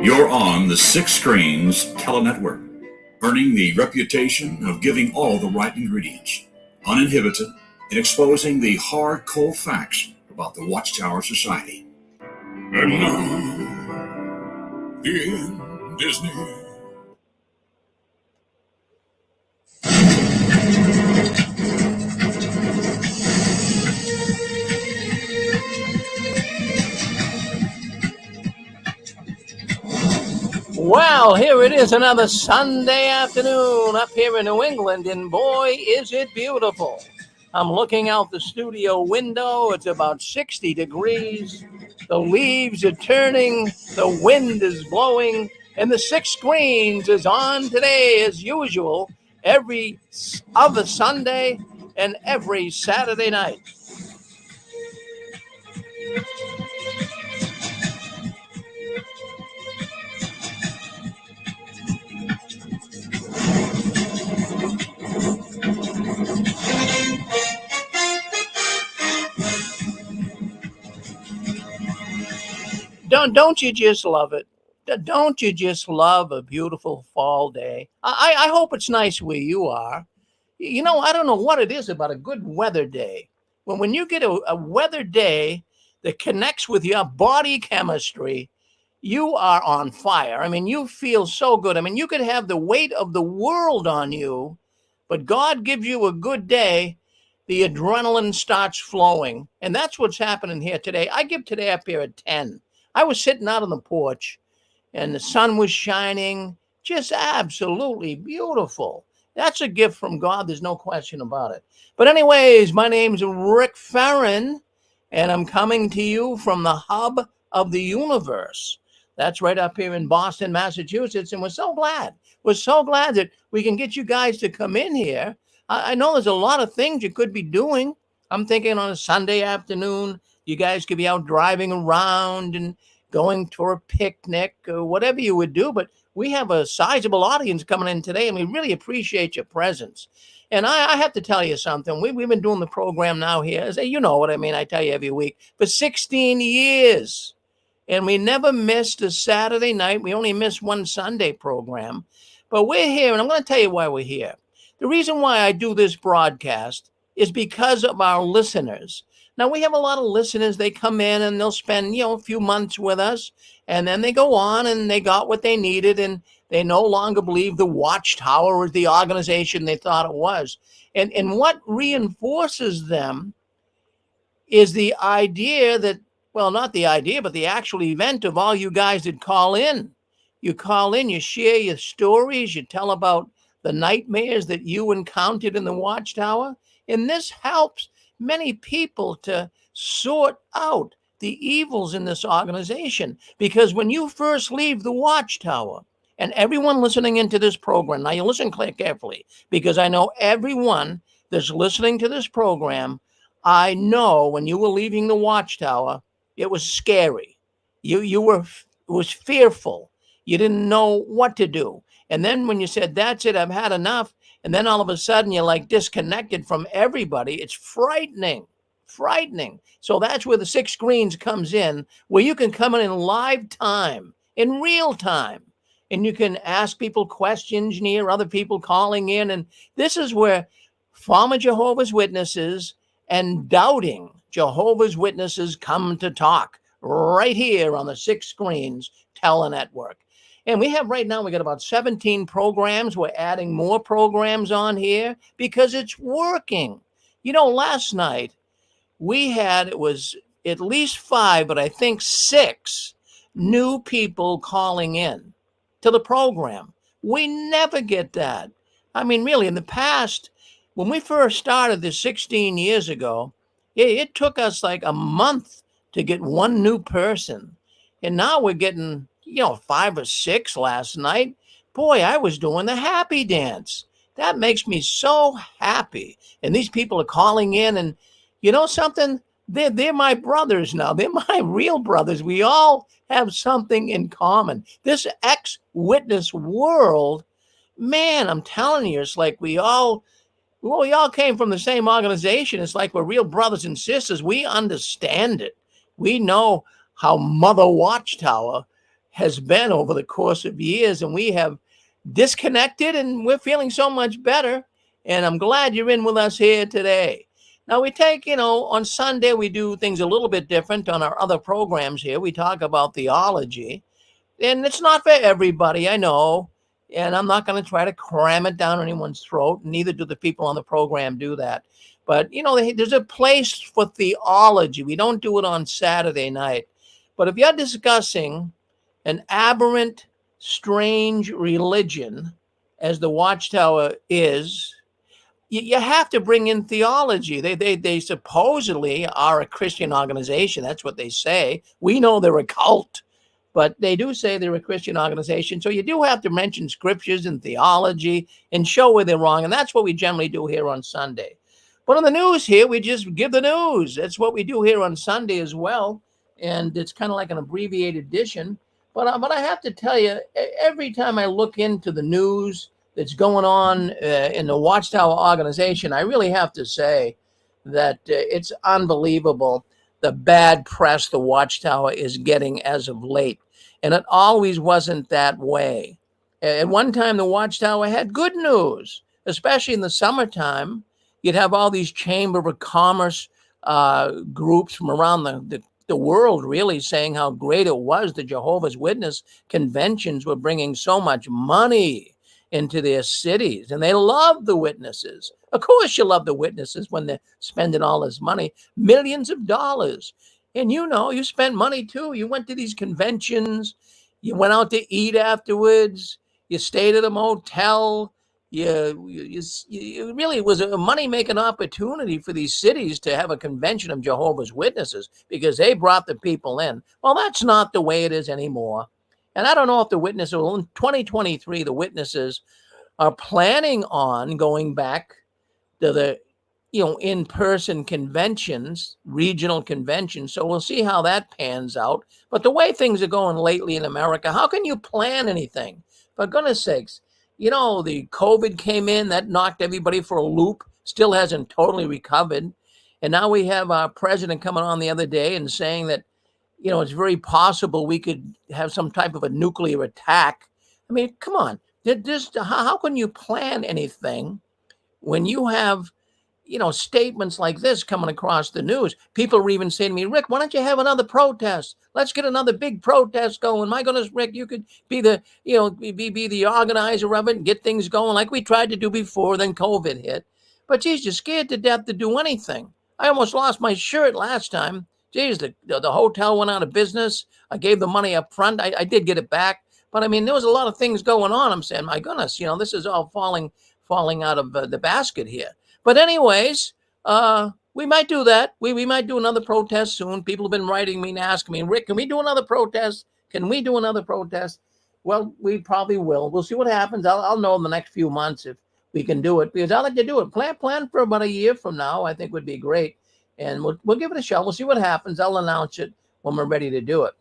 You're on the Six Screens Telenetwork, earning the reputation of giving all the right ingredients, uninhibited, and exposing the hard, cold facts about the Watchtower Society. And now, the end is near. Well, here it is, another Sunday afternoon up here in New England, and boy, is it beautiful. I'm looking out the studio window. It's about 60 degrees. The leaves are turning, the wind is blowing, and the Six Screens is on today as usual, every other Sunday and every Saturday night. Don't you just love it? Don't you just love a beautiful fall day? I hope it's nice where you are. You know, I don't know what it is about a good weather day. When you get a weather day that connects with your body chemistry, you are on fire. I mean, you feel so good. I mean, you could have the weight of the world on you, but God gives you a good day, the adrenaline starts flowing. And that's what's happening here today. I give today up here at 10. I was sitting out on the porch and the sun was shining, just absolutely beautiful. That's a gift from God. There's no question about it. But anyways, my name's Rick Farron, and I'm coming to you from the hub of the universe. That's right up here in Boston, Massachusetts. And we're so glad that we can get you guys to come in here. I know there's a lot of things you could be doing. I'm thinking on a Sunday afternoon, you guys could be out driving around and going to a picnic or whatever you would do. But we have a sizable audience coming in today, and we really appreciate your presence. And I have to tell you something. We've been doing the program now here. You know what I mean. I tell you every week for 16 years. And we never missed a Saturday night. We only missed one Sunday program. But we're here, and I'm going to tell you why we're here. The reason why I do this broadcast is because of our listeners. Now, we have a lot of listeners. They come in and they'll spend, a few months with us, and then they go on and they got what they needed, and they no longer believe the Watchtower was the organization they thought it was. And what reinforces them is the idea that, well, not the idea, but the actual event of all you guys that call in. You call in, you share your stories, you tell about the nightmares that you encountered in the Watchtower, and this helps many people to sort out the evils in this organization. Because when you first leave the Watchtower, and everyone listening into this program, now you listen carefully, because I know everyone that's listening to this program, I know when you were leaving the Watchtower, it was scary. It was fearful. You didn't know what to do. And then when you said, that's it, I've had enough, and then all of a sudden you're like disconnected from everybody, it's frightening. So that's where the Six Screens comes in, where you can come in live time, in real time, and you can ask people questions, and hear other people calling in. And this is where former Jehovah's Witnesses and doubting Jehovah's Witnesses come to talk, right here on the Six Screens Telenetwork. And we have right now, we got about 17 programs. We're adding more programs on here because it's working. Last night we had, it was at least 5, but I think 6 new people calling in to the program. We never get that. I mean, really, in the past, when we first started this 16 years ago, it took us like a month to get one new person. And now we're getting 5 or 6 last night. Boy, I was doing the happy dance. That makes me so happy. And these people are calling in, and you know something? They're my brothers now. They're my real brothers. We all have something in common. This ex-witness world, man, I'm telling you, it's like we all came from the same organization. It's like we're real brothers and sisters. We understand it. We know how Mother Watchtower has been over the course of years, and we have disconnected, and we're feeling so much better. And I'm glad you're in with us here today. Now, we take, on Sunday, we do things a little bit different on our other programs here. We talk about theology, and it's not for everybody, I know. And I'm not going to try to cram it down anyone's throat. Neither do the people on the program do that. But, there's a place for theology. We don't do it on Saturday night. But if you're discussing an aberrant, strange religion, as the Watchtower is, you have to bring in theology. They supposedly are a Christian organization. That's what they say. We know they're a cult, but they do say they're a Christian organization. So you do have to mention scriptures and theology and show where they're wrong. And that's what we generally do here on Sunday. But on the news here, we just give the news. That's what we do here on Sunday as well. And it's kind of like an abbreviated edition. But I have to tell you, every time I look into the news that's going on in the Watchtower organization, I really have to say that it's unbelievable the bad press the Watchtower is getting as of late. And it always wasn't that way. At one time, the Watchtower had good news, especially in the summertime. You'd have all these Chamber of Commerce groups from around the world really saying how great it was. The Jehovah's Witness conventions were bringing so much money into their cities, and they love the witnesses. Of course you love the witnesses when they're spending all this money, millions of dollars. And you spent money too. You went to these conventions, you went out to eat afterwards, you stayed at a motel. It really was a money-making opportunity for these cities to have a convention of Jehovah's Witnesses because they brought the people in. Well, that's not the way it is anymore. And I don't know if the witnesses, in 2023, the witnesses are planning on going back to the, in-person conventions, regional conventions. So we'll see how that pans out. But the way things are going lately in America, how can you plan anything? For goodness sakes. The COVID came in, that knocked everybody for a loop, still hasn't totally recovered. And now we have our president coming on the other day and saying that, it's very possible we could have some type of a nuclear attack. I mean, come on. How can you plan anything when you have, statements like this coming across the news? People were even saying to me, Rick, why don't you have another protest? Let's get another big protest going. My goodness, Rick, you could be the, be the organizer of it and get things going like we tried to do before, then COVID hit. But geez, you're scared to death to do anything. I almost lost my shirt last time. Geez, the hotel went out of business. I gave the money up front. I did get it back. But I mean, there was a lot of things going on. I'm saying, my goodness, this is all falling out of the basket here. But anyways, we might do that. We might do another protest soon. People have been writing me and asking me, Rick, can we do another protest? Can we do another protest? Well, we probably will. We'll see what happens. I'll know in the next few months if we can do it, because I like to do it. Plan for about a year from now, I think would be great. And we'll give it a shot. We'll see what happens. I'll announce it when we're ready to do it.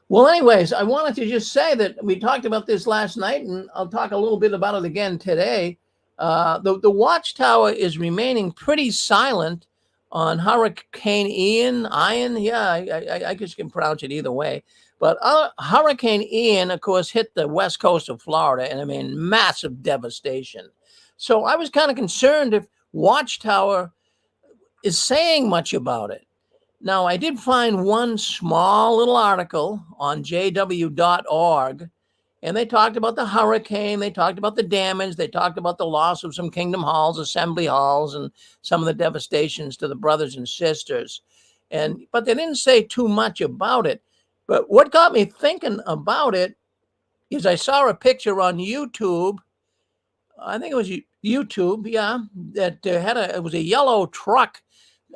Well, anyways, I wanted to just say that we talked about this last night, and I'll talk a little bit about it again today. The Watchtower is remaining pretty silent on Hurricane Ian. Yeah, I guess you can pronounce it either way. But Hurricane Ian, of course, hit the west coast of Florida, and I mean, massive devastation. So I was kind of concerned if Watchtower is saying much about it. Now, I did find one small little article on jw.org, and they talked about the hurricane, they talked about the damage, they talked about the loss of some kingdom halls, assembly halls, and some of the devastations to the brothers and sisters. But they didn't say too much about it. But what got me thinking about it is I saw a picture on YouTube. I think it was YouTube, yeah, that it was a yellow truck.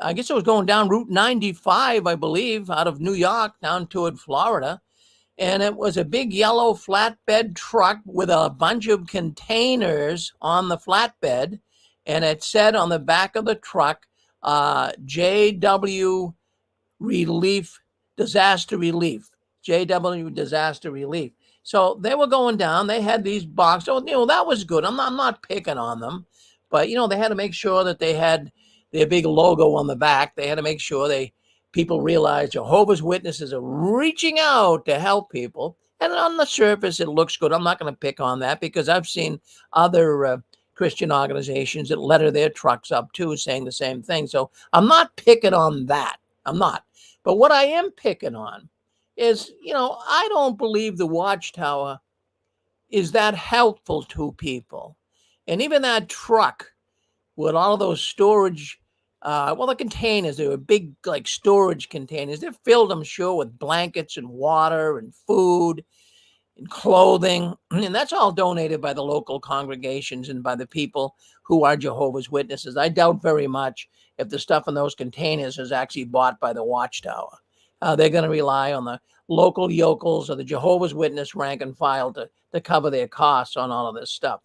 I guess it was going down Route 95, I believe, out of New York down toward Florida. And it was a big yellow flatbed truck with a bunch of containers on the flatbed. And it said on the back of the truck, JW Relief, Disaster Relief, JW Disaster Relief. So they were going down. They had these boxes. So, that was good. I'm not picking on them. But, they had to make sure that they had their big logo on the back. They had to make sure they people realize Jehovah's Witnesses are reaching out to help people. And on the surface, it looks good. I'm not going to pick on that because I've seen other Christian organizations that letter their trucks up too, saying the same thing. So I'm not picking on that. I'm not. But what I am picking on is, I don't believe the Watchtower is that helpful to people. And even that truck with all of those storage, the containers, they were big, like storage containers. They're filled, I'm sure, with blankets and water and food and clothing. And that's all donated by the local congregations and by the people who are Jehovah's Witnesses. I doubt very much if the stuff in those containers is actually bought by the Watchtower. They're going to rely on the local yokels or the Jehovah's Witness rank and file to cover their costs on all of this stuff.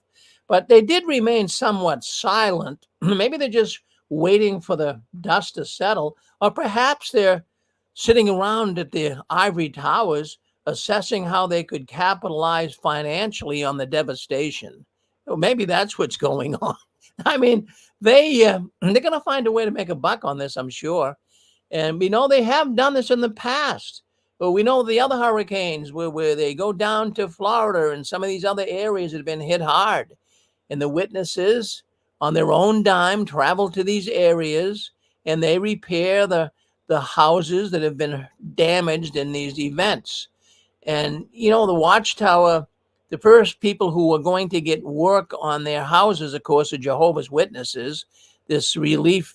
But they did remain somewhat silent. Maybe they're just waiting for the dust to settle, or perhaps they're sitting around at the ivory towers assessing how they could capitalize financially on the devastation. Well, maybe that's what's going on. I mean, they're going to find a way to make a buck on this, I'm sure. And we know they have done this in the past. But we know the other hurricanes where they go down to Florida and some of these other areas that have been hit hard. And the witnesses, on their own dime, travel to these areas and they repair the houses that have been damaged in these events. And, the Watchtower, the first people who are going to get work on their houses, of course, are Jehovah's Witnesses. This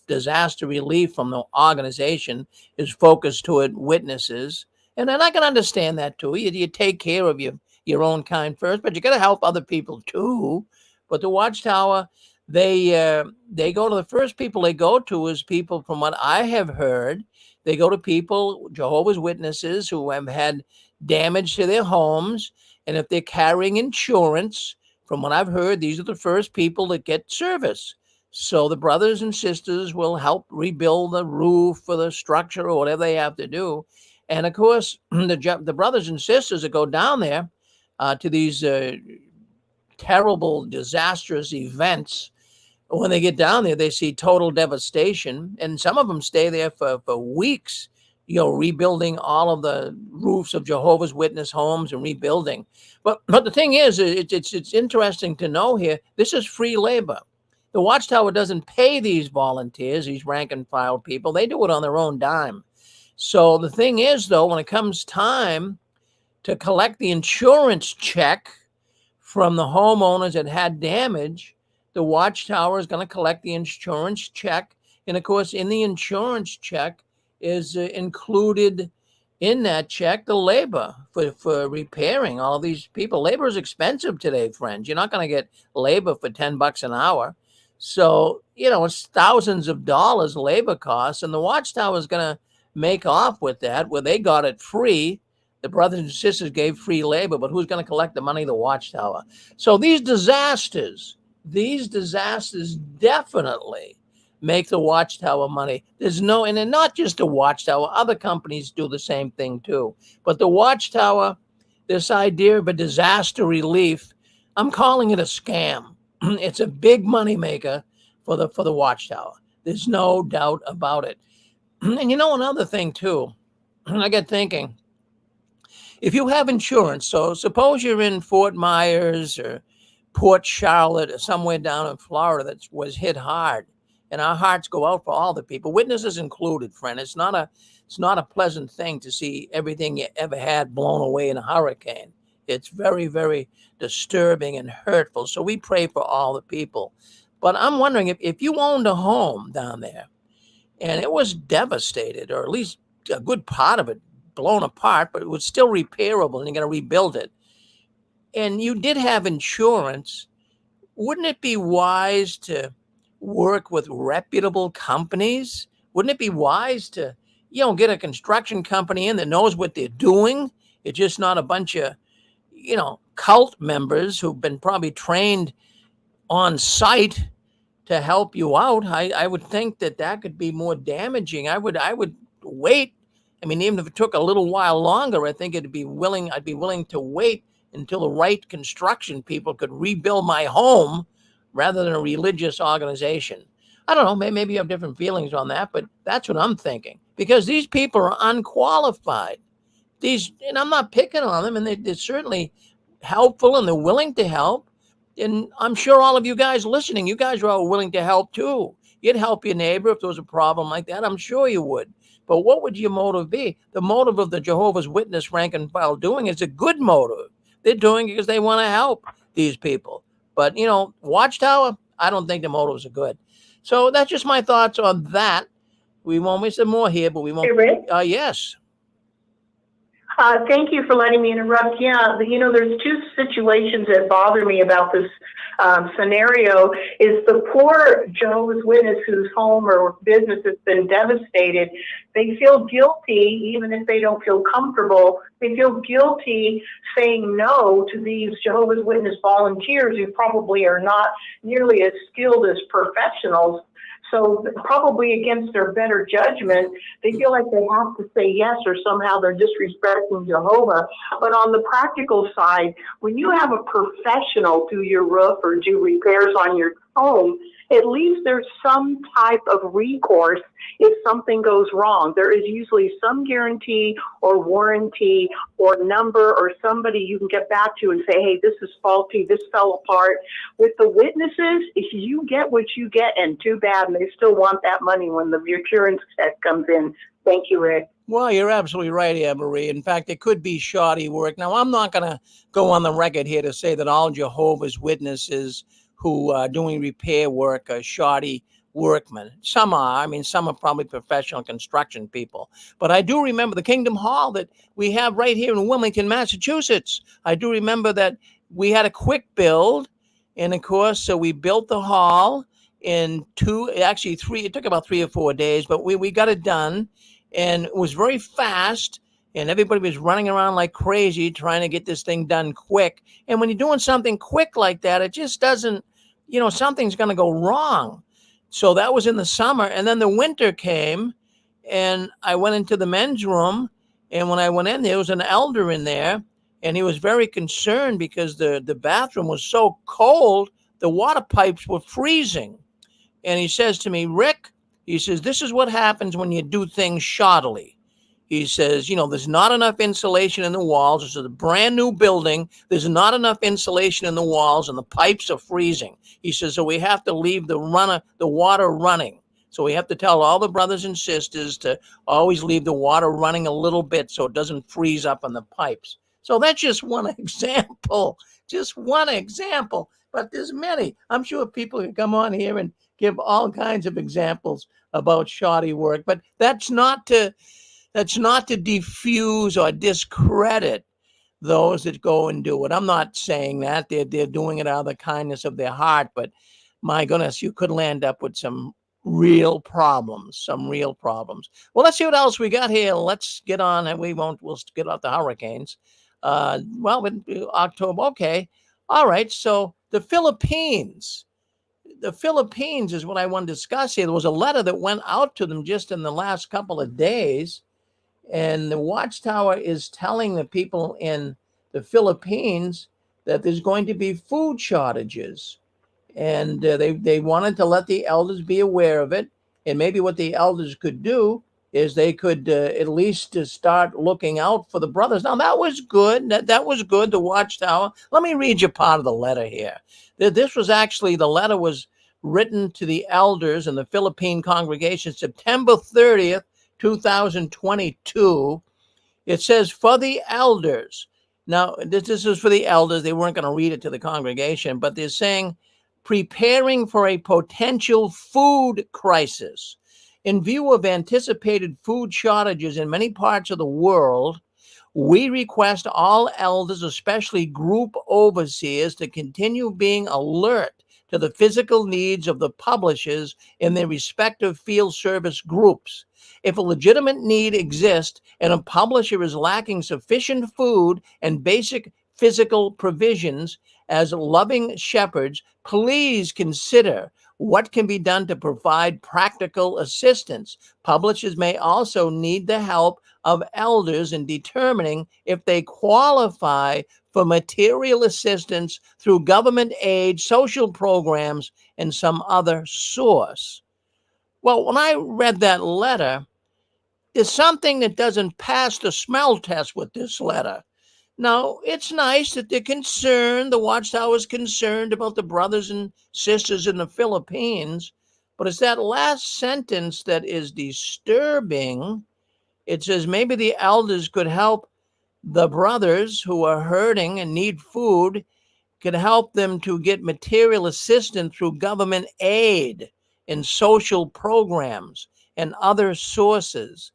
disaster relief from the organization is focused toward witnesses. And I can understand that too. You take care of your own kind first, but you got to help other people too. But the Watchtower, they go to the first people they go to is people, from what I have heard, they go to people, Jehovah's Witnesses, who have had damage to their homes. And if they're carrying insurance, from what I've heard, these are the first people that get service. So the brothers and sisters will help rebuild the roof or the structure or whatever they have to do. And of course, the brothers and sisters that go down there to these terrible, disastrous events, when they get down there, they see total devastation. And some of them stay there for weeks, rebuilding all of the roofs of Jehovah's Witness homes and rebuilding. But the thing is, it's interesting to know here, this is free labor. The Watchtower doesn't pay these volunteers, these rank and file people. They do it on their own dime. So the thing is, though, when it comes time to collect the insurance check from the homeowners that had damage, the Watchtower is going to collect the insurance check. And of course, in the insurance check is included in that check the labor for repairing all of these people. Labor is expensive today, friends. You're not going to get labor for $10 an hour. So, it's thousands of dollars labor costs, and the Watchtower is going to make off with that, where they got it free. The brothers and sisters gave free labor, but who's going to collect the money? The Watchtower. So these disasters definitely make the Watchtower money. And not just the Watchtower, other companies do the same thing too. But the Watchtower, this idea of a disaster relief, I'm calling it a scam. It's a big money maker for the Watchtower. There's no doubt about it. And another thing too, I get thinking, if you have insurance, so suppose you're in Fort Myers or Port Charlotte or somewhere down in Florida that was hit hard, and our hearts go out for all the people, witnesses included, friend. It's not a pleasant thing to see everything you ever had blown away in a hurricane. It's very, very disturbing and hurtful. So we pray for all the people. But I'm wondering if you owned a home down there and it was devastated, or at least a good part of it blown apart, but it was still repairable and you're going to rebuild it, and you did have insurance, wouldn't it be wise to work with reputable companies? Wouldn't it be wise to, get a construction company in that knows what they're doing? It's just not a bunch of, cult members who've been probably trained on site to help you out. I would think that could be more damaging. I would wait. I mean, even if it took a little while longer, I think I'd be willing to wait until the right construction people could rebuild my home rather than a religious organization. I don't know, maybe you have different feelings on that, but that's what I'm thinking. because these people are unqualified. And I'm not picking on them, and they're certainly helpful and they're willing to help. And I'm sure all of you guys listening, you guys are all willing to help too. You'd help your neighbor if there was a problem like that. I'm sure you would. But what would your motive be? The motive of the Jehovah's Witness rank and file doing is a good motive. They're doing it because they want to help these people. But, Watchtower, I don't think the motives are good. So that's just my thoughts on that. We won't miss some more here, but we won't. Hey, Rick? Yes. Thank you for letting me interrupt. Yeah, there's two situations that bother me about this scenario. Is the poor Jehovah's Witness whose home or business has been devastated, they feel guilty, even if they don't feel comfortable, they feel guilty saying no to these Jehovah's Witness volunteers who probably are not nearly as skilled as professionals. So probably against their better judgment, they feel like they have to say yes, or somehow they're disrespecting Jehovah. But on the practical side, when you have a professional do your roof or do repairs on your home, at least there's some type of recourse if something goes wrong. There is usually some guarantee or warranty or number or somebody you can get back to and say, hey, this is faulty, this fell apart. With the witnesses, if you get what you get, and too bad, and they still want that money when the insurance check comes in. Thank you, Rick. Well, you're absolutely right, Anne Marie. In fact, it could be shoddy work. Now, I'm not going to go on the record here to say that all Jehovah's Witnesses who are doing repair work are shoddy workmen. Some are. I mean, some are probably professional construction people. But I do remember the Kingdom Hall that we have right here in Wilmington, Massachusetts. I do remember that we had a quick build. And, of course, so we built the hall in three. It took about 3 or 4 days, but we got it done. And it was very fast. And everybody was running around like crazy trying to get this thing done quick. And when you're doing something quick like that, it just doesn't, something's going to go wrong. So that was in the summer. And then the winter came and I went into the men's room. And when I went in, there was an elder in there. And he was very concerned because the bathroom was so cold, the water pipes were freezing. And he says to me, Rick, he says, this is what happens when you do things shoddily. He says, there's not enough insulation in the walls. This is a brand new building. There's not enough insulation in the walls and the pipes are freezing. He says, so we have to leave the water running. So we have to tell all the brothers and sisters to always leave the water running a little bit so it doesn't freeze up on the pipes. So that's just one example, but there's many. I'm sure people can come on here and give all kinds of examples about shoddy work, but that's not to diffuse or discredit those that go and do it. I'm not saying that. They're doing it out of the kindness of their heart, but my goodness, you could land up with some real problems. Well, let's see what else we got here. Let's get on, and we'll get off the hurricanes. October, okay. All right, so the Philippines. The Philippines is what I want to discuss here. There was a letter that went out to them just in the last couple of days. And the Watchtower is telling the people in the Philippines that there's going to be food shortages. And they wanted to let the elders be aware of it. And maybe what the elders could do is they could at least start looking out for the brothers. Now, that was good. That was good, the Watchtower. Let me read you part of the letter here. This was actually, the letter was written to the elders in the Philippine congregation September 30th, 2022. It says, for the elders. Now, this is for the elders. They weren't going to read it to the congregation, but they're saying, preparing for a potential food crisis. In view of anticipated food shortages in many parts of the world, we request all elders, especially group overseers, to continue being alert to the physical needs of the publishers in their respective field service groups. If a legitimate need exists and a publisher is lacking sufficient food and basic physical provisions, as loving shepherds, please consider what can be done to provide practical assistance. Publishers may also need the help of elders in determining if they qualify for material assistance through government aid, social programs, and some other source. Well, when I read that letter, there's something that doesn't pass the smell test with this letter. Now, it's nice that they're concerned, the Watchtower is concerned about the brothers and sisters in the Philippines, but it's that last sentence that is disturbing. It says maybe the elders could help the brothers who are hurting and need food, could help them to get material assistance through government aid and social programs and other sources.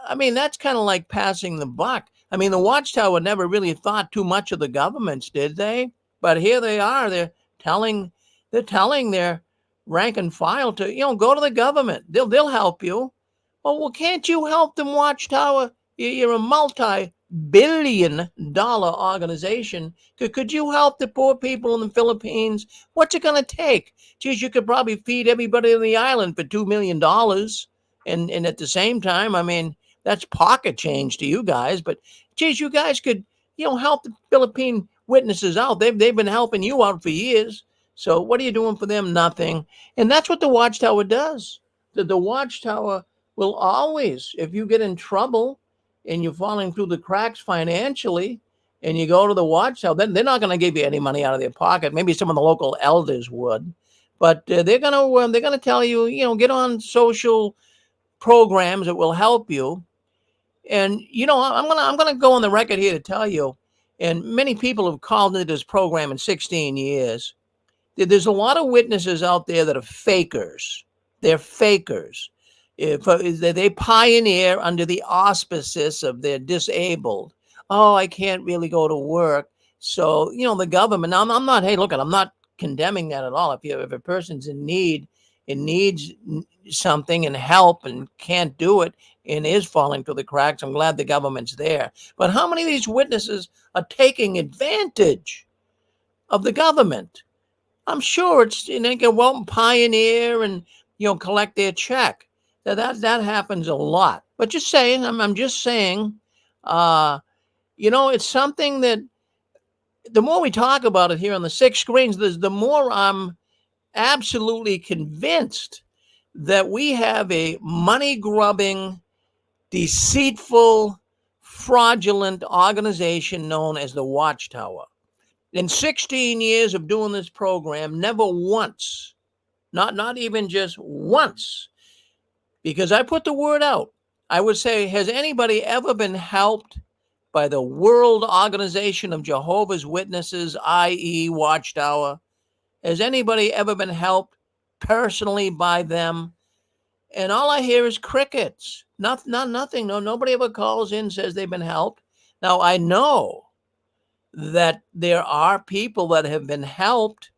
I mean, that's kind of like passing the buck. I mean, the Watchtower never really thought too much of the governments, did they? But here they are. Telling their rank and file to, go to the government. They'll help you. Well, can't you help them, Watchtower? You're a multi-billion-dollar organization. Could you help the poor people in the Philippines? What's it going to take? Geez, you could probably feed everybody on the island for $2 million. And at the same time, I mean, that's pocket change to you guys. But, geez, you guys could, help the Philippine witnesses out. They've been helping you out for years. So what are you doing for them? Nothing. And that's what the Watchtower does. The Watchtower will always, if you get in trouble and you're falling through the cracks financially and you go to the Watchtower, then they're not going to give you any money out of their pocket. Maybe some of the local elders would. But they're going to tell you, get on social programs that will help you. And, I'm going to go on the record here to tell you, and many people have called into this program in 16 years. There's a lot of witnesses out there that are fakers. They're fakers. They pioneer under the auspices of they're disabled. Oh, I can't really go to work. So, the government, now I'm not condemning that at all. If a person's in need and needs something and help and can't do it and is falling through the cracks, I'm glad the government's there. But how many of these witnesses are taking advantage of the government? I'm sure they can go out and pioneer and, collect their check. That happens a lot. But just saying, I'm just saying, it's something that the more we talk about it here on the 6 screens, the more I'm absolutely convinced that we have a money-grubbing, deceitful, fraudulent organization known as the Watchtower. In 16 years of doing this program, never once, not even just once, because I put the word out, I would say, has anybody ever been helped by the World Organization of Jehovah's Witnesses, i.e. Watchtower? Has anybody ever been helped personally by them? And all I hear is crickets. Nothing. Nobody ever calls in and says they've been helped. Now, I know that there are people that have been helped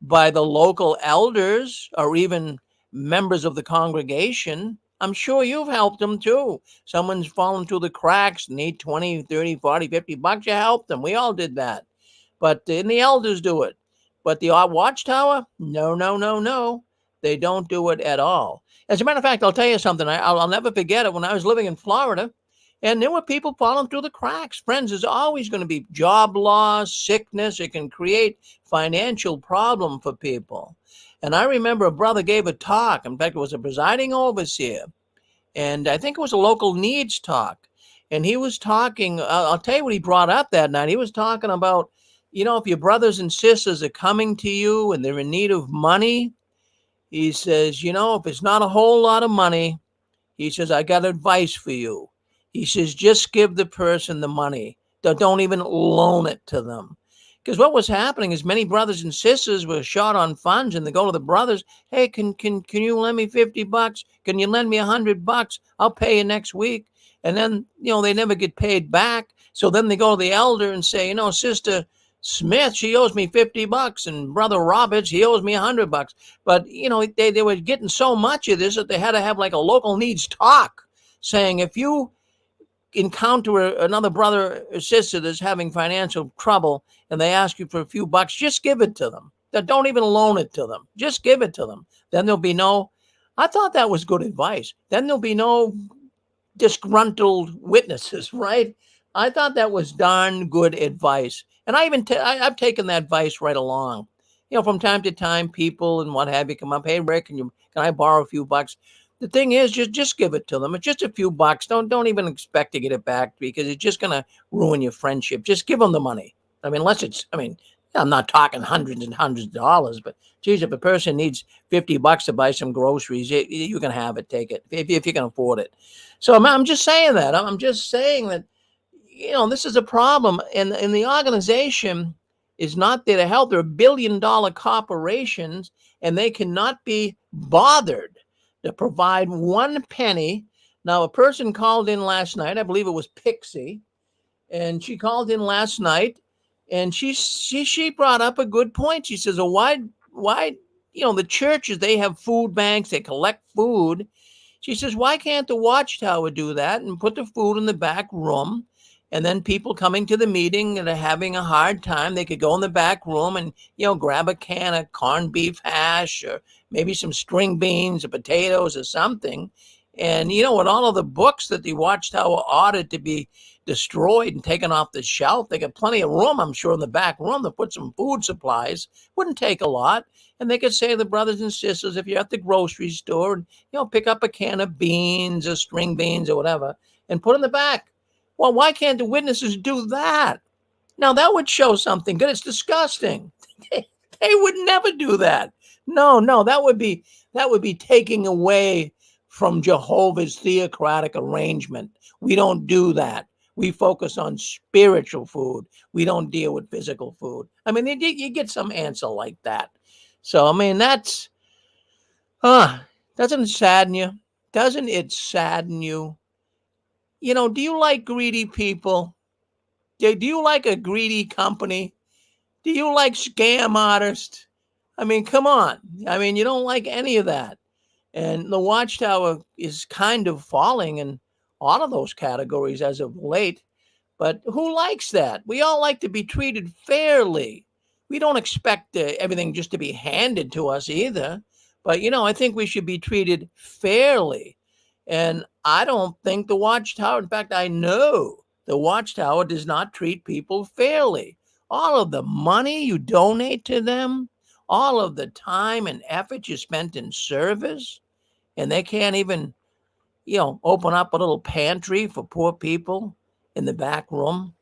by the local elders or even members of the congregation. I'm sure you've helped them too. Someone's fallen through the cracks, need 20, 30, 40, 50 bucks. You help them. We all did that. But and the elders do it. But the Watchtower, no. They don't do it at all. As a matter of fact, I'll tell you something. I'll never forget it. When I was living in Florida, and there were people falling through the cracks. Friends, there's always going to be job loss, sickness. It can create financial problem for people. And I remember a brother gave a talk. In fact, it was a presiding overseer. And I think it was a local needs talk. And he was talking, I'll tell you what he brought up that night. He was talking about, if your brothers and sisters are coming to you and they're in need of money, he says, if it's not a whole lot of money, he says, I got advice for you. He says, just give the person the money. Don't even loan it to them. Because what was happening is many brothers and sisters were short on funds, and they go to the brothers, hey, can you lend me 50 bucks? Can you lend me 100 bucks? I'll pay you next week. And then, they never get paid back. So then they go to the elder and say, Sister Smith, she owes me 50 bucks, and Brother Roberts, he owes me 100 bucks. But, they were getting so much of this that they had to have like a local needs talk saying, if you encounter another brother or sister that's having financial trouble and they ask you for a few bucks, just give it to them. Don't even loan it to them. Just give it to them. Then there'll be I thought that was good advice. Then there'll be no disgruntled witnesses, right? I thought that was darn good advice. And I've taken that advice right along. From time to time, people and what have you come up, hey, Rick, can I borrow a few bucks? the thing is, just give it to them. It's just a few bucks. Don't even expect to get it back, because it's just gonna ruin your friendship. Just give them the money. I mean, I'm not talking hundreds and hundreds of dollars, but geez, if a person needs $50 to buy some groceries, you can have it. Take it if you can afford it. So I'm just saying that. I'm just saying that, this is a problem, and the organization is not there to help. They're billion-dollar corporations, and they cannot be bothered to provide one penny. Now, a person called in last night. I believe it was Pixie, and she called in last night, and she brought up a good point. She says, "Oh, why the churches, they have food banks, they collect food." She says, "Why can't the Watchtower do that and put the food in the back room? And then people coming to the meeting that are having a hard time, they could go in the back room and, grab a can of corned beef hash, or maybe some string beans or potatoes or something. And, with all of the books that the Watchtower ordered to be destroyed and taken off the shelf, they got plenty of room, I'm sure, in the back room to put some food supplies. Wouldn't take a lot. And they could say to the brothers and sisters, if you're at the grocery store, and, pick up a can of beans or string beans or whatever and put in the back. Well, why can't the witnesses do that? Now, that would show something good. It's disgusting. They would never do that. No, that would be taking away from Jehovah's theocratic arrangement. We don't do that. We focus on spiritual food. We don't deal with physical food. I mean, you get some answer like that. So, I mean, doesn't it sadden you? Doesn't it sadden you? Do you like greedy people? Do you like a greedy company? Do you like scam artists? I mean, come on. I mean, you don't like any of that. And the Watchtower is kind of falling in all of those categories as of late. But who likes that? We all like to be treated fairly. We don't expect everything just to be handed to us either. But, I think we should be treated fairly. And I don't think the Watchtower, in fact, I know the Watchtower does not treat people fairly. All of the money you donate to them, all of the time and effort you spent in service, and they can't even, open up a little pantry for poor people in the back room.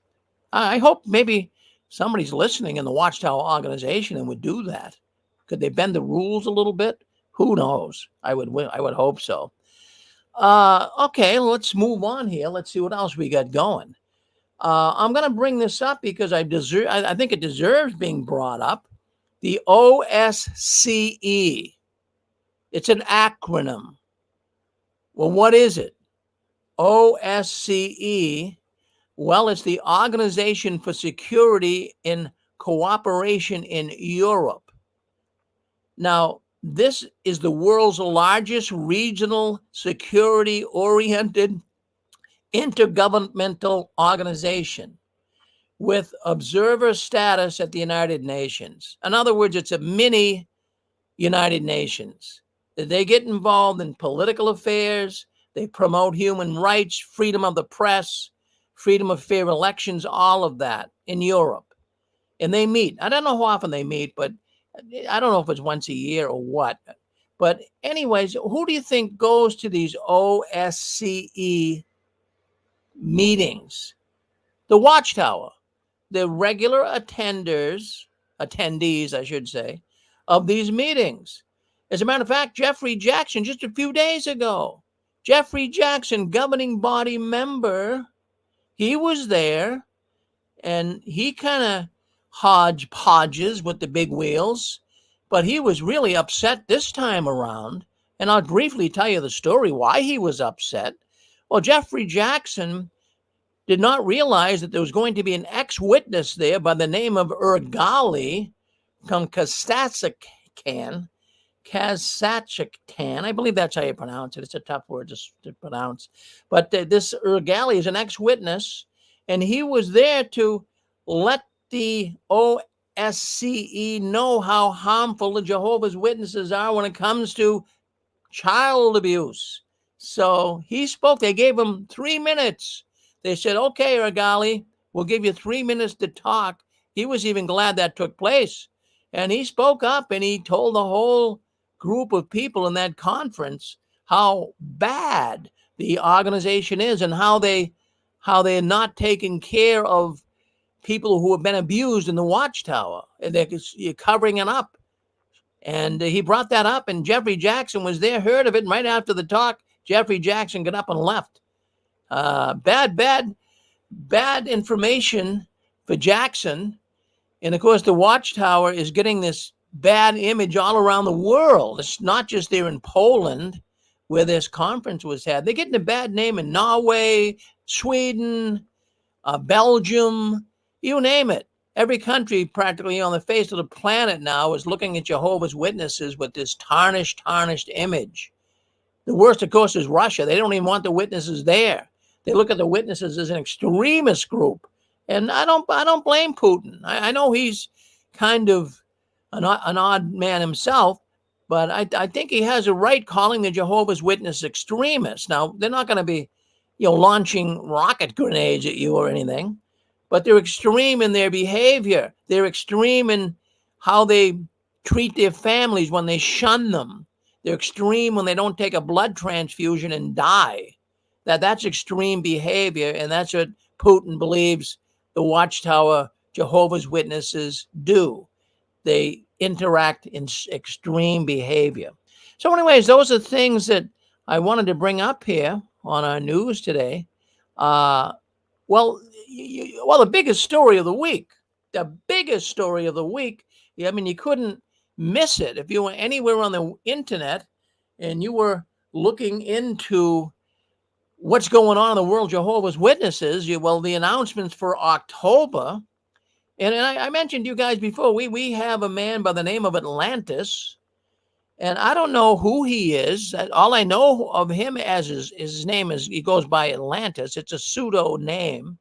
I hope maybe somebody's listening in the Watchtower organization and would do that. Could they bend the rules a little bit? Who knows? I would hope so. Okay, let's move on here. Let's see what else we got going. I'm going to bring this up because I think it deserves being brought up. The OSCE. It's an acronym. Well, what is it? OSCE. Well, it's the Organization for Security and Cooperation in Europe. Now, this is the world's largest regional security-oriented intergovernmental organization with observer status at the United Nations. In other words, it's a mini United Nations. They get involved in political affairs. They promote human rights, freedom of the press, freedom of fair elections, all of that in Europe. And they meet. I don't know how often they meet, but I don't know if it's once a year or what. But anyways, who do you think goes to these OSCE meetings? The Watchtower. The regular attendees, I should say, of these meetings. As a matter of fact, Geoffery Jackson, just a few days ago, Geoffery Jackson, governing body member, he was there, and he kind of hodgepodges with the big wheels, but he was really upset this time around. And I'll briefly tell you the story why he was upset. Well, Geoffery Jackson did not realize that there was going to be an ex-witness there by the name of Urgali from Kazakhstan. I believe that's how you pronounce it. It's a tough word to pronounce. But this Urgali is an ex-witness, and he was there to let the OSCE know how harmful the Jehovah's Witnesses are when it comes to child abuse. So he spoke. They gave him 3 minutes. They said, okay, Urgali, we'll give you 3 minutes to talk. He was even glad that took place. And he spoke up, and he told the whole group of people in that conference how bad the organization is and how they're not taking care of people who have been abused in the Watchtower. And they're covering it up. And he brought that up, and Geoffery Jackson was there, heard of it, and right after the talk, Geoffery Jackson got up and left. Bad information for Jackson. And of course, the Watchtower is getting this bad image all around the world. It's not just there in Poland where this conference was had. They're getting a bad name in Norway, Sweden, Belgium, you name it. Every country practically on the face of the planet now is looking at Jehovah's Witnesses with this tarnished image. The worst, of course, is Russia. They don't even want the witnesses there. They look at the witnesses as an extremist group. And I don't blame Putin. I know he's kind of an odd man himself, but I think he has a right calling the Jehovah's Witnesses extremists. Now, they're not going to be, launching rocket grenades at you or anything, but they're extreme in their behavior. They're extreme in how they treat their families when they shun them. They're extreme when they don't take a blood transfusion and die. That's extreme behavior, and that's what Putin believes the Watchtower Jehovah's Witnesses do. They interact in extreme behavior. So anyways, those are things that I wanted to bring up here on our news today. The biggest story of the week, you couldn't miss it. If you were anywhere on the internet and you were looking into what's going on in the world, Jehovah's Witnesses, the announcements for October. And I mentioned to you guys before, we have a man by the name of Atlantis. And I don't know who he is. All I know of him as his name is, he goes by Atlantis. It's a pseudo name.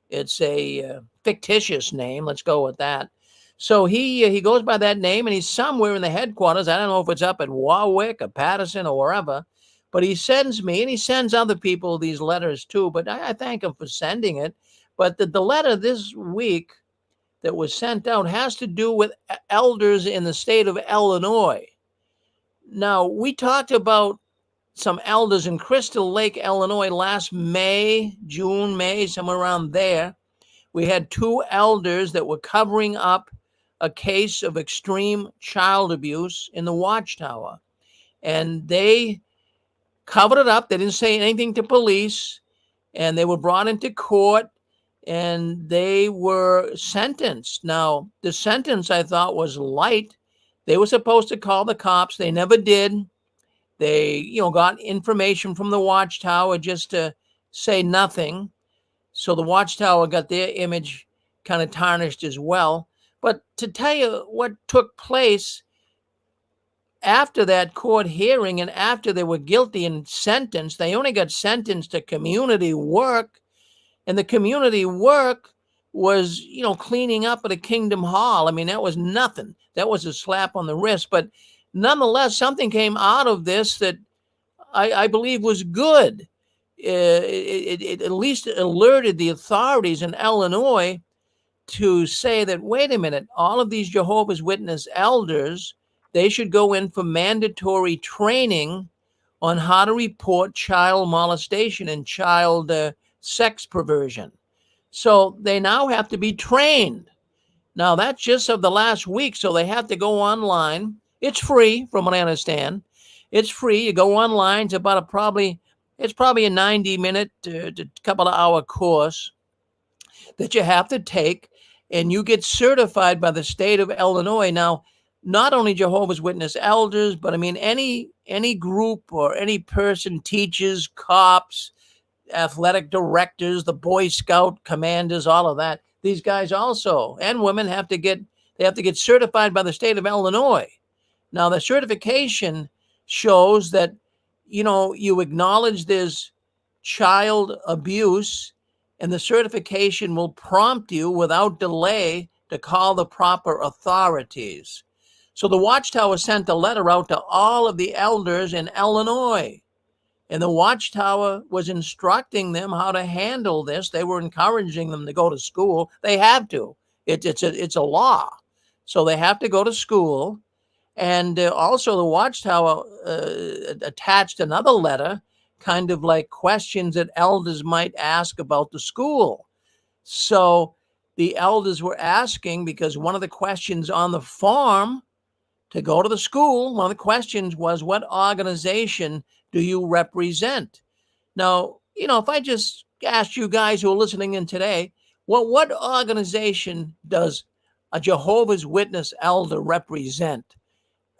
It's a fictitious name. Let's go with that. So he goes by that name, and he's somewhere in the headquarters. I don't know if it's up at Warwick or Patterson or wherever, but he sends me, and he sends other people these letters too. But I thank him for sending it. But the letter this week that was sent out has to do with elders in the state of Illinois. Now, we talked about some elders in Crystal Lake, Illinois last June, May, somewhere around there. We had 2 elders that were covering up a case of extreme child abuse in the Watchtower. And they covered it up. They didn't say anything to police. And they were brought into court, and they were sentenced. Now, the sentence I thought was light. They were supposed to call the cops. They never did. They, got information from the Watchtower just to say nothing. So the Watchtower got their image kind of tarnished as well. But to tell you what took place after that court hearing and after they were guilty and sentenced, they only got sentenced to community work. And the community work was, cleaning up at a Kingdom Hall. I mean, that was nothing. That was a slap on the wrist. But nonetheless, something came out of this that I believe was good. It at least alerted the authorities in Illinois to say that, wait a minute, all of these Jehovah's Witness elders, they should go in for mandatory training on how to report child molestation and child sex perversion. So they now have to be trained. Now, that's just of the last week, so they have to go online. It's free, from what I understand. It's free. You go online. It's probably a 90-minute to couple of hour course that you have to take, and you get certified by the state of Illinois. Now, not only Jehovah's Witness elders, but I mean any group or any person, teachers, cops, athletic directors, the Boy Scout commanders, all of that. These guys also, and women, have to get certified by the state of Illinois. Now, the certification shows that, you acknowledge there's child abuse, and the certification will prompt you without delay to call the proper authorities. So the Watchtower sent a letter out to all of the elders in Illinois, and the Watchtower was instructing them how to handle this. They were encouraging them to go to school. They have to. It's a law. So they have to go to school. And also the Watchtower attached another letter, kind of like questions that elders might ask about the school. So the elders were asking, because one of the questions on the form to go to the school, one of the questions was, what organization do you represent? Now, if I just asked you guys who are listening in today, what organization does a Jehovah's Witness elder represent?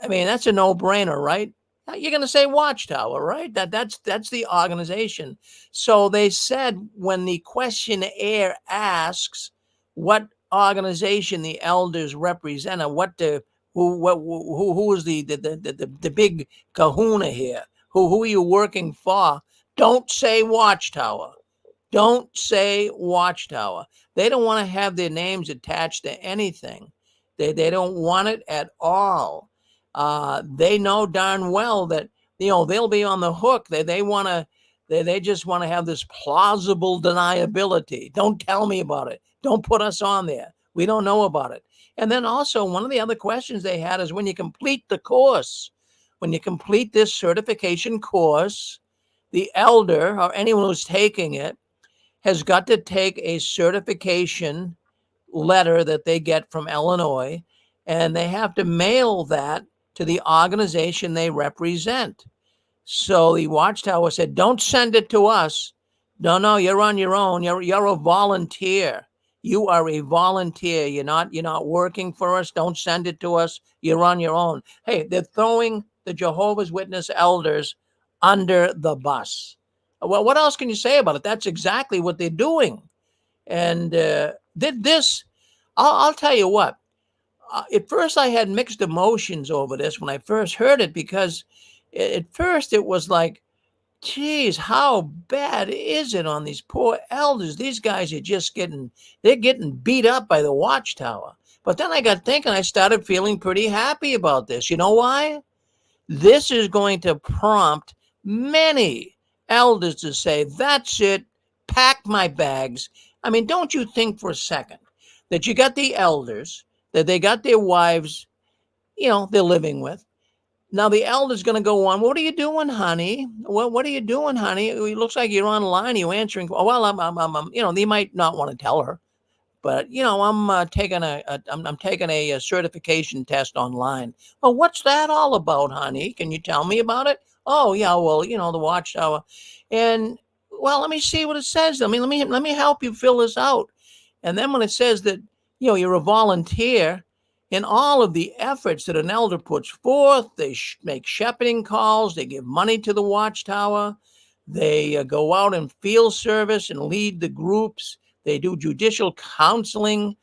I mean, that's a no-brainer, right? You're going to say Watchtower, right? That's the organization. So they said when the questionnaire asks what organization the elders represent, or who is the big kahuna here? Who are you working for? Don't say Watchtower. Don't say Watchtower. They don't want to have their names attached to anything. They don't want it at all. They know darn well that they'll be on the hook. They just want to have this plausible deniability. Don't tell me about it. Don't put us on there. We don't know about it. And then also one of the other questions they had is, when you complete the course, when you complete this certification course, the elder or anyone who's taking it has got to take a certification letter that they get from Illinois, and they have to mail that to the organization they represent. So the Watchtower said, don't send it to us. No, you're on your own. You're a volunteer. You are a volunteer. You're not working for us. Don't send it to us. You're on your own. Hey, they're throwing the Jehovah's Witness elders under the bus. Well, what else can you say about it? That's exactly what they're doing. And did this, I'll tell you what, at first I had mixed emotions over this when I first heard it, because at first it was like, geez, how bad is it on these poor elders? These guys are they're getting beat up by the Watchtower. But then I got thinking, I started feeling pretty happy about this. You know why? This is going to prompt many elders to say, that's it, pack my bags. I mean, don't you think for a second that you got the elders, that they got their wives, they're living with. Now the elder's going to go on, what are you doing, honey? What are you doing, honey? It looks like you're online. Are you answering? Well, I'm they might not want to tell her. But I'm taking a certification test online. Well, what's that all about, honey? Can you tell me about it? Oh yeah, well, the Watchtower, and well, let me see what it says. I mean, let me help you fill this out. And then when it says that you're a volunteer, in all of the efforts that an elder puts forth, they make shepherding calls, they give money to the Watchtower, they go out and field service and lead the groups. They do judicial counseling,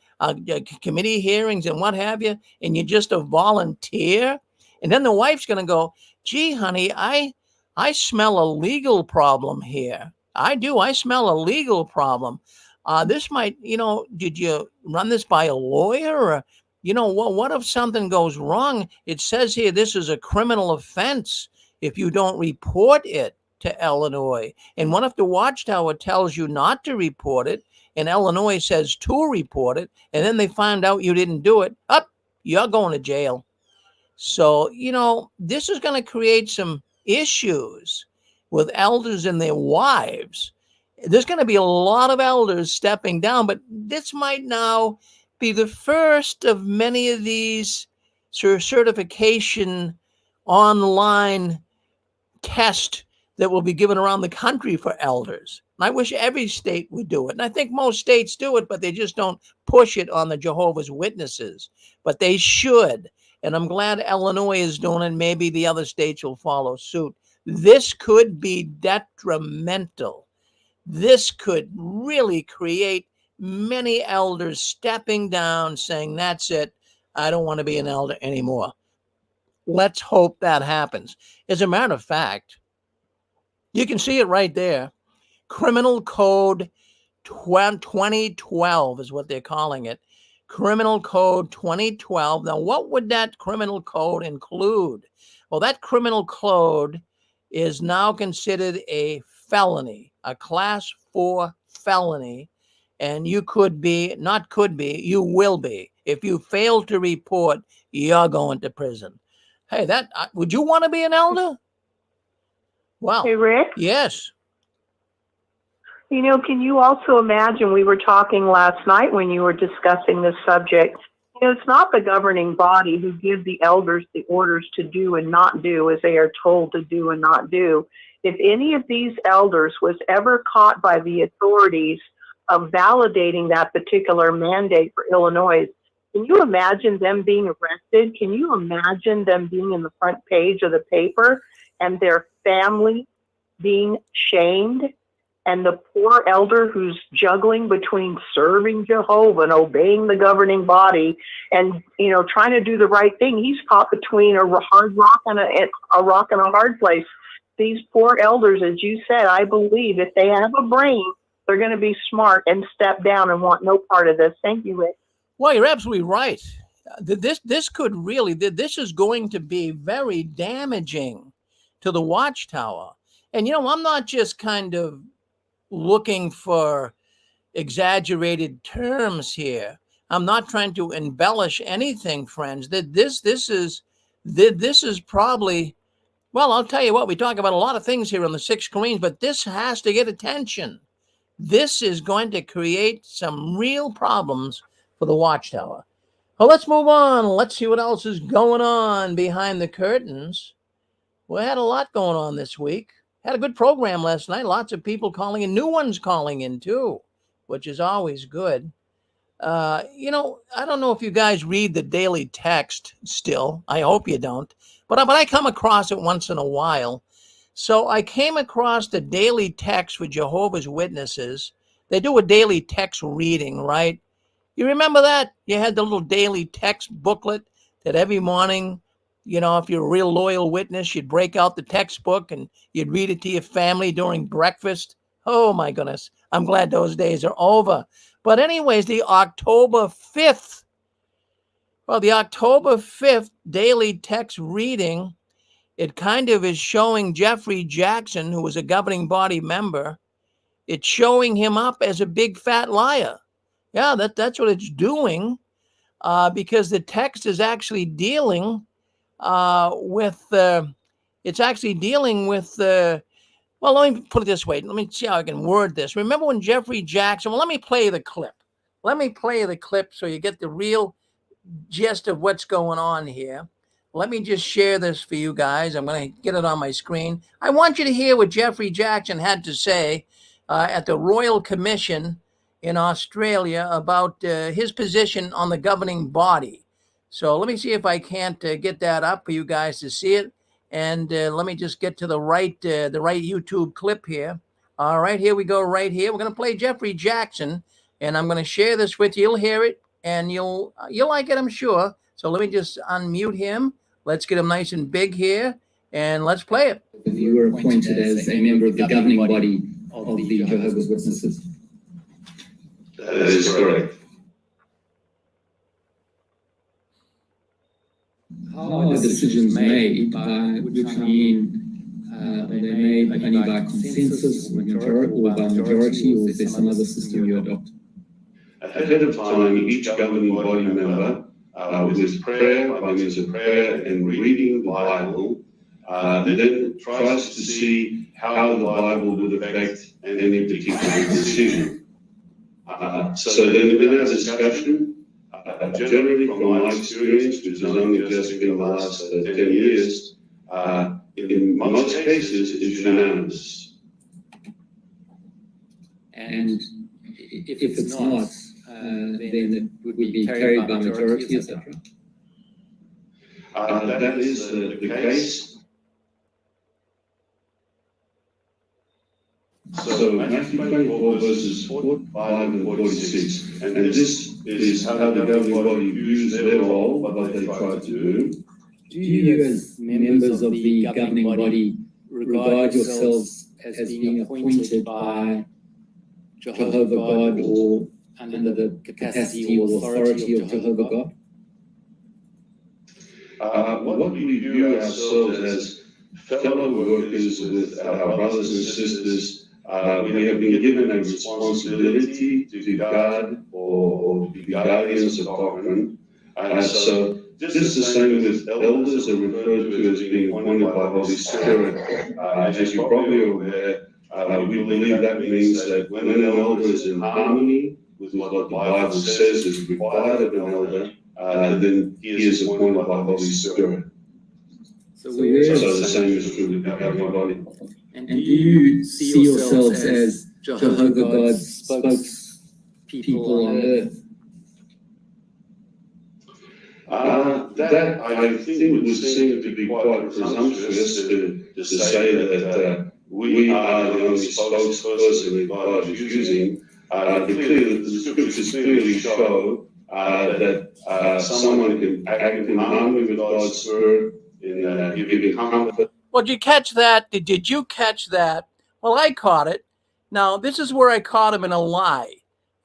committee hearings, and what have you, and you're just a volunteer. And then the wife's going to go, gee, honey, I smell a legal problem here. I do. I smell a legal problem. This might, did you run this by a lawyer? Or, what if something goes wrong? It says here this is a criminal offense if you don't report it to Illinois. And what if the Watchtower tells you not to report it, and Illinois says to report it, and then they find out you didn't do it, you're going to jail. So, this is going to create some issues with elders and their wives. There's going to be a lot of elders stepping down, but this might now be the first of many of these certification online tests that will be given around the country for elders. And I wish every state would do it. And I think most states do it, but they just don't push it on the Jehovah's Witnesses. But they should. And I'm glad Illinois is doing it. Maybe the other states will follow suit. This could be detrimental. This could really create many elders stepping down, saying, that's it, I don't want to be an elder anymore. Let's hope that happens. As a matter of fact, you can see it right there. Criminal Code 2012 is what they're calling it. Criminal Code 2012. Now, what would that criminal code include? Well, that criminal code is now considered a felony, a class 4 felony. And you you will be. If you fail to report, you're going to prison. Hey, would you want to be an elder? Well, Hey, Rick? yes. You know, can you also imagine, we were talking last night when you were discussing this subject, you know, it's not the governing body who give the elders the orders to do and not do as they are told to do and not do. If any of these elders was ever caught by the authorities of validating that particular mandate for Illinois, can you imagine them being arrested? Can you imagine them being in the front page of the paper and their family being shamed? And the poor elder who's juggling between serving Jehovah and obeying the governing body and, you know, trying to do the right thing, he's caught between a hard rock and a rock and a hard place. These poor elders, as you said, I believe if they have a brain, they're going to be smart and step down and want no part of this. Thank you, Rick. Well, you're absolutely right. This could really, this is going to be very damaging to the Watchtower. And, you know, I'm not just kind of looking for exaggerated terms here. I'm not trying to embellish anything, friends. This is probably, well, I'll tell you what, we talk about a lot of things here on the 6 screens, but this has to get attention. This is going to create some real problems for the Watchtower. Well, let's move on. Let's see what else is going on behind the curtains. We had a lot going on this week. Had a good program last night. Lots of people calling in, new ones calling in too, which is always good. You know, I don't know if you guys read the daily text still. I hope you don't. But I come across it once in a while. So I came across the daily text for Jehovah's Witnesses. They do a daily text reading, right? You remember that? You had the little daily text booklet that every morning, you know, if you're a real loyal witness, you'd break out the textbook and you'd read it to your family during breakfast. Oh, my goodness. I'm glad those days are over. But anyways, the October 5th daily text reading, it kind of is showing Geoffery Jackson, who was a governing body member, it's showing him up as a big fat liar. Yeah, that's what it's doing, because the text is actually dealing with well, let me put it this way. Let me see how I can word this. Remember when Geoffery Jackson, well, let me play the clip. So you get the real gist of what's going on here. Let me just share this for you guys. I'm going to get it on my screen. I want you to hear what Geoffery Jackson had to say at the Royal Commission in Australia about his position on the governing body. So let me see if I can't get that up for you guys to see it. And let me just get to the right YouTube clip here. All right, here we go right here. We're going to play Geoffery Jackson, and I'm going to share this with you. You'll hear it, and you'll like it, I'm sure. So let me just unmute him. Let's get him nice and big here, and let's play it. You were appointed as a member of the governing body of the Jehovah's Witnesses. That is correct. How are the decisions made, by which I mean, are they made only by consensus or by majority, or is there some other system you adopt? Ahead of time, each governing body member, with his prayer, by means of prayer and reading the Bible, then tries to see how the Bible would affect any particular decision. So then in our discussion, generally from my experience, which has only just been the last 10 years, in most cases it's unanimous. And if it's not, then it would be carried by majority, etc. That is the case. So Matthew 24 verses 45 and 46, and this is how the governing body views their role, what they try to do. Do you, as members of the governing body, regard yourselves as being appointed by Jehovah God or under the capacity or authority of Jehovah God? What we view ourselves as fellow workers with our brothers and sisters. We have been given a responsibility to guard or be guardians of doctrine. So just the same with elders are referred to as being appointed by Holy Spirit. As you're probably aware, we believe that means that when an elder is in harmony with what the Bible says is required of an elder, then he is appointed by Holy Spirit. So So the same is true with the governing body. and do you see yourselves as Jehovah God's spokespeople on earth? That I think would seem to be quite presumptuous to say that we are the only spokesperson that God is using. The scriptures clearly show that someone can act in harmony with God's Spirit in giving comfort. Well, did you catch that? Did you catch that? Well, I caught it. Now, this is where I caught him in a lie.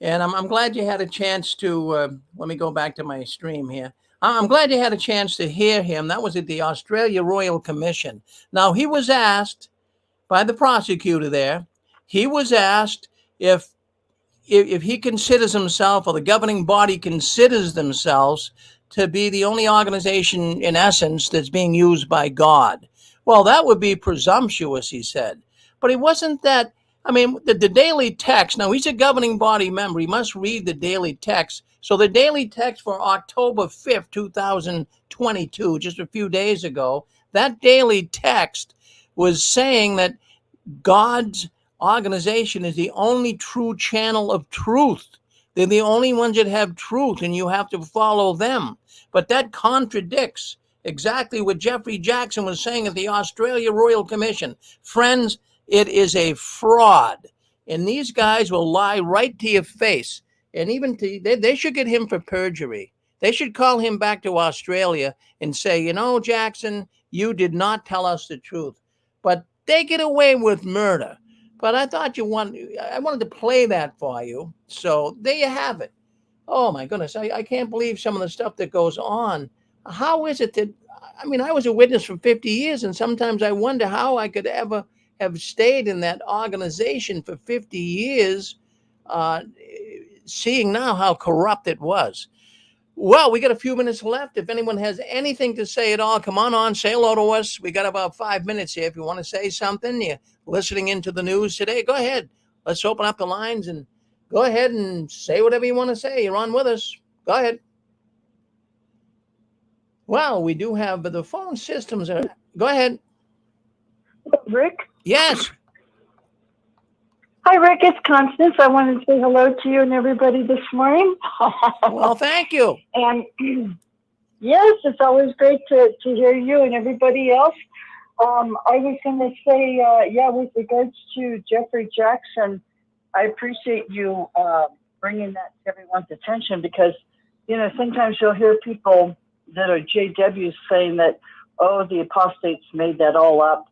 And I'm glad you had a chance to, let me go back to my stream here. I'm glad you had a chance to hear him. That was at the Australia Royal Commission. Now, he was asked by the prosecutor there, he was asked if he considers himself, or the governing body considers themselves, to be the only organization in essence that's being used by God. Well, that would be presumptuous, he said. But it wasn't that. I mean, the daily text, now he's a governing body member. He must read the daily text. So the daily text for October 5th, 2022, just a few days ago, that daily text was saying that God's organization is the only true channel of truth. They're the only ones that have truth, and you have to follow them. But that contradicts exactly what Geoffery Jackson was saying at the Australia Royal Commission. Friends, it is a fraud. And these guys will lie right to your face. And even they should get him for perjury. They should call him back to Australia and say, you know, Jackson, you did not tell us the truth. But they get away with murder. But I thought I wanted to play that for you. So there you have it. Oh, my goodness. I can't believe some of the stuff that goes on. How is it that, I mean, I was a witness for 50 years, and sometimes I wonder how I could ever have stayed in that organization for 50 years, seeing now how corrupt it was. Well, we got a few minutes left. If anyone has anything to say at all, come on, say hello to us. We got about 5 minutes here. If you want to say something, you're listening into the news today, go ahead. Let's open up the lines and go ahead and say whatever you want to say. You're on with us. Go ahead. Well, we do have the phone systems. Go ahead. Rick? Yes. Hi, Rick. It's Constance. I wanted to say hello to you and everybody this morning. Well, thank you. And yes, it's always great to hear you and everybody else. I was going to say, with regards to Geoffery Jackson, I appreciate you bringing that to everyone's attention because, you know, sometimes you'll hear people that are JWs saying that, oh, the apostates made that all up,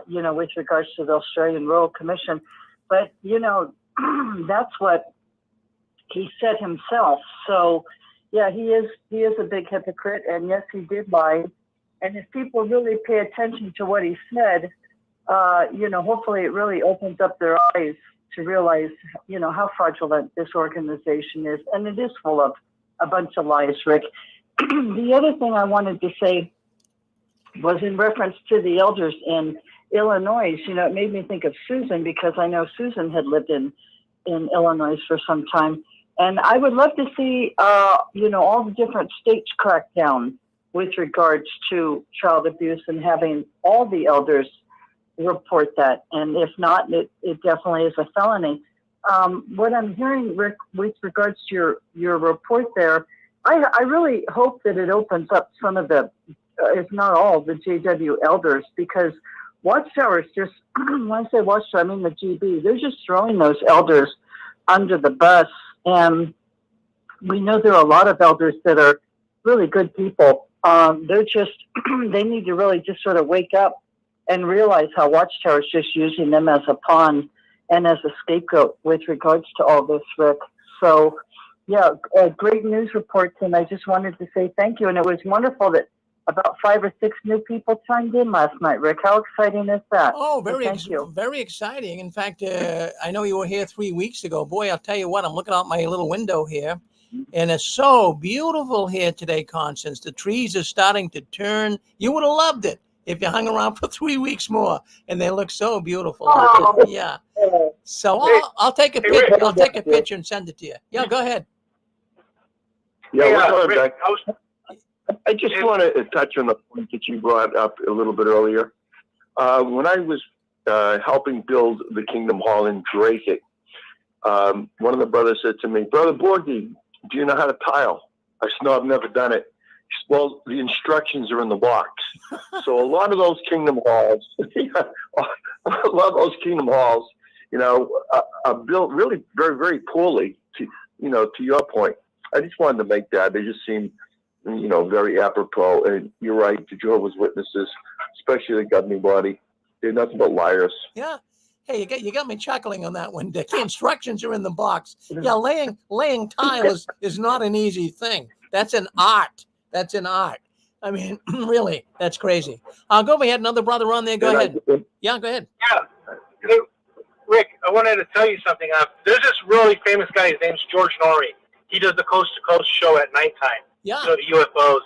with regards to the Australian Royal Commission. But, you know, that's what he said himself. So, yeah, he is a big hypocrite. And yes, he did lie. And if people really pay attention to what he said, hopefully it really opens up their eyes to realize, how fraudulent this organization is. And it is full of a bunch of lies, Rick. The other thing I wanted to say was in reference to the elders in Illinois. It made me think of Susan because I know Susan had lived in Illinois for some time. And I would love to see, all the different states crack down with regards to child abuse and having all the elders report that. And if not, it definitely is a felony. What I'm hearing, Rick, with regards to your report there, I really hope that it opens up some of the, if not all, the JW elders, because Watchtower is just, when I say Watchtower, I mean the GB, they're just throwing those elders under the bus. And we know there are a lot of elders that are really good people. They're just, they need to really just sort of wake up and realize how Watchtower is just using them as a pawn and as a scapegoat with regards to all this, Rick. So, yeah, great news reports, and I just wanted to say thank you. And it was wonderful that about 5 or 6 new people chimed in last night, Rick. How exciting is that? Oh, very exciting. In fact, I know you were here 3 weeks ago. Boy, I'll tell you what, I'm looking out my little window here, And it's so beautiful here today, Constance. The trees are starting to turn. You would have loved it if you hung around for 3 weeks more. And they look so beautiful. Oh. Yeah. Yeah. So Hey, I'll take a hey, pic. Rick. I'll take a picture and send it to you. Yeah, go ahead. Yeah, Hey, what's on Rick, deck? I just Hey. want to touch on the point that you brought up a little bit earlier. When I was helping build the Kingdom Hall in Drake, one of the brothers said to me, "Brother Borgie, do you know how to tile?" I said, "No, I've never done it." He said, "Well, the instructions are in the box." So a lot of those Kingdom Halls, you know, are built really very, very poorly. To your point, I just wanted to make that. They just seem, you know, very apropos. And you're right, the Jehovah's Witnesses, especially the governing body, they're nothing but liars. Yeah. Hey, you got me chuckling on that one, Dick. The instructions are in the box. Yeah, laying tile is not an easy thing. That's an art. That's an art. I mean, really, that's crazy. I'll go. We had another brother on there. Go ahead. Yeah, go ahead. Yeah. Rick, I wanted to tell you something. There's this really famous guy. His name's George Norrie. He does the Coast to Coast show at nighttime. Yeah. You know, the UFOs.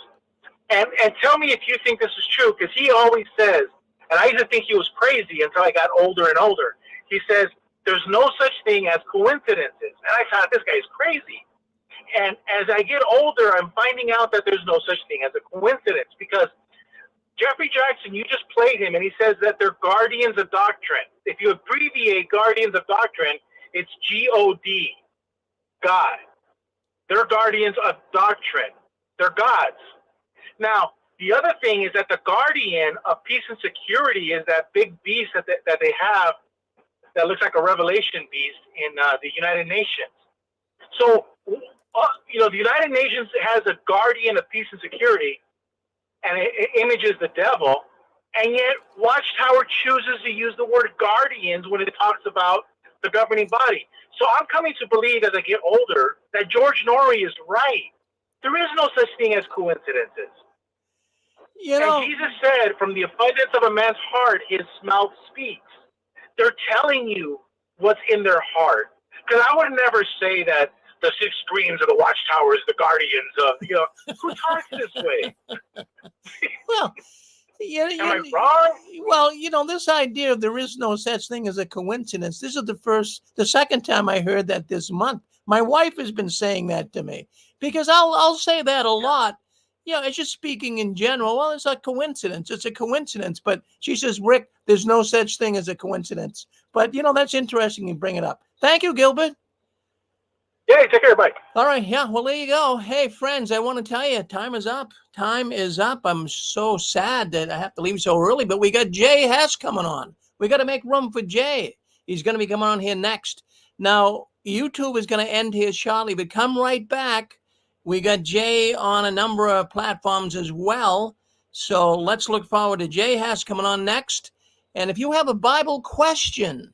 And tell me if you think this is true, because he always says, and I used to think he was crazy until I got older and older. He says, there's no such thing as coincidences. And I thought, this guy's crazy. And as I get older, I'm finding out that there's no such thing as a coincidence, because Geoffery Jackson, you just played him, and he says that they're guardians of doctrine. If you abbreviate guardians of doctrine, it's G-O-D, God. They're guardians of doctrine. They're gods. Now, the other thing is that the guardian of peace and security is that big beast that they have that looks like a revelation beast in the United Nations. So, you know, the United Nations has a guardian of peace and security, and it images the devil, and yet Watchtower chooses to use the word guardians when it talks about the governing body. So I'm coming to believe as I get older that George Norrie is right. There is no such thing as coincidences. You know, And Jesus said, from the abundance of a man's heart, his mouth speaks. They're telling you what's in their heart. Because I would never say that the six screens of the Watchtower is the guardians of, you know, who talks this way? well, yeah, Am I wrong? well, you know, this idea of there is no such thing as a coincidence. This is the second time I heard that this month. My wife has been saying that to me, because I'll say that a lot. You know, it's just speaking in general. Well, it's a coincidence. It's a coincidence. But she says, Rick, there's no such thing as a coincidence. But, you know, that's interesting you bring it up. Thank you, Gilbert. Yeah, take care, bye. All right. Yeah. Well, there you go. Hey, friends, I want to tell you, time is up. Time is up. I'm so sad that I have to leave so early, but we got JEHOVAH'S coming on. We got to make room for Jay. He's going to be coming on here next. Now, YouTube is going to end here shortly, but come right back. We got Jay on a number of platforms as well. So let's look forward to JEHOVAH'S coming on next. And if you have a Bible question,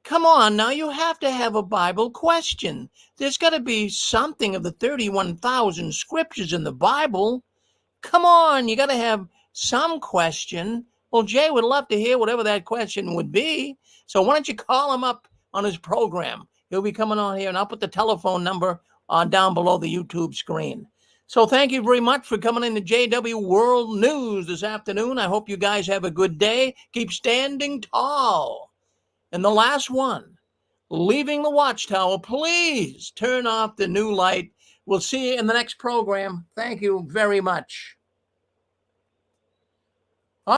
come on, now you have to have a Bible question. There's got to be something of the 31,000 scriptures in the Bible. Come on, you got to have some question. Well, Jay would love to hear whatever that question would be. So why don't you call him up on his program? He'll be coming on here, and I'll put the telephone number down below the YouTube screen. So thank you very much for coming in to JW World News this afternoon. I hope you guys have a good day. Keep standing tall. And the last one, leaving the Watchtower, please turn off the new light. We'll see you in the next program. Thank you very much.